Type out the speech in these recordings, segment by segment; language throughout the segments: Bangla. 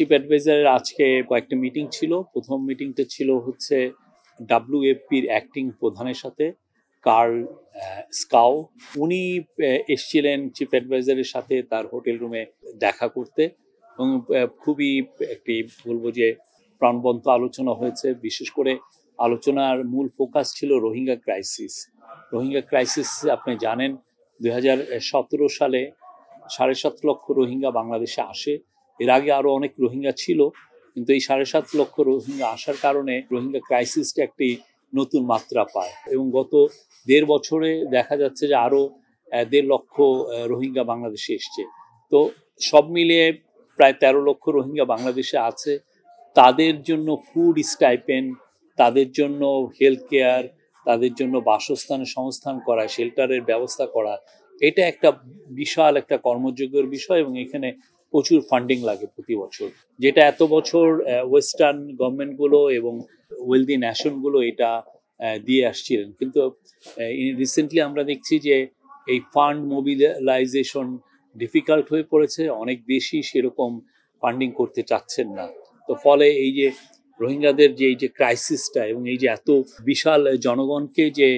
চিফ অ্যাডভাইজারের আজকে কয়েকটা মিটিং ছিল। প্রথম মিটিংটা ছিল হচ্ছে WFPর অ্যাক্টিং প্রধানের সাথে, কার্ল স্কাও। উনি এসছিলেন চিফ অ্যাডভাইজারের সাথে তার হোটেল রুমে দেখা করতে, এবং খুবই একটি বলবো যে প্রাণবন্ত আলোচনা হয়েছে। বিশেষ করে আলোচনার মূল ফোকাস ছিল রোহিঙ্গা ক্রাইসিস। রোহিঙ্গা ক্রাইসিস আপনি জানেন 2017 সালে 7.5 লক্ষ রোহিঙ্গা বাংলাদেশে আসে। এর আগে আরো অনেক রোহিঙ্গা ছিল, কিন্তু এই 7.5 লক্ষ রোহিঙ্গা আসার কারণে রোহিঙ্গা ক্রাইসিসটা একটি নতুন মাত্রা পায়, এবং গত 1.5 বছরে দেখা যাচ্ছে যে আরো 1.5 লক্ষ রোহিঙ্গা বাংলাদেশে এসছে। তো সব মিলিয়ে প্রায় 13 লক্ষ রোহিঙ্গা বাংলাদেশে আছে। তাদের জন্য ফুড স্টাইপেন্ড, তাদের জন্য হেলথ কেয়ার, তাদের জন্য বাসস্থানের সংস্থান করা, শেল্টারের ব্যবস্থা করা, এটা একটা বিশাল একটা কর্মযোগ্যের বিষয়, এবং এখানে প্রচুর ফান্ডিং লাগে প্রতি বছর, যেটা এত বছর ওয়েস্টার্ন গভর্নমেন্টগুলো এবং ওয়েলদি ন্যাশনগুলো এটা দিয়ে আসছিলেন। কিন্তু রিসেন্টলি আমরা দেখছি যে এই ফান্ড মোবিলাইজেশন ডিফিকাল্ট হয়ে পড়েছে, অনেক বেশি সেরকম ফান্ডিং করতে চাচ্ছেন না। তো ফলে এই যে রোহিঙ্গাদের যে এই যে ক্রাইসিসটা, এবং এই যে এত বিশাল জনগণকে যে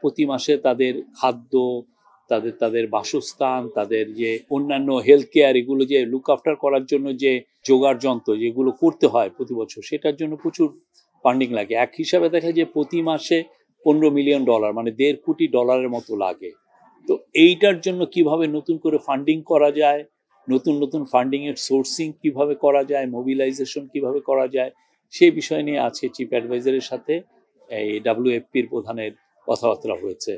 প্রতি মাসে তাদের খাদ্য, তাদের বাসস্থান, তাদের যে অন্যান্য হেলথ কেয়ার, এগুলো যে লুক আফটার করার জন্য যে জোগাড় যন্ত্র যেগুলো করতে হয় প্রতি বছর, সেটার জন্য প্রচুর ফান্ডিং লাগে। এক হিসাবে দেখা যায় প্রতি মাসে $15 মিলিয়ন, মানে $1.5 কোটি মতো লাগে। তো এইটার জন্য কিভাবে নতুন করে ফান্ডিং করা যায়, নতুন ফান্ডিং এর সোর্সিং কিভাবে করা যায়, মোবিলাইজেশন কিভাবে করা যায়, সেই বিষয় নিয়ে আজকে চিফ অ্যাডভাইজারের সাথে এই WFPর প্রধানের কথাবার্তা হয়েছে।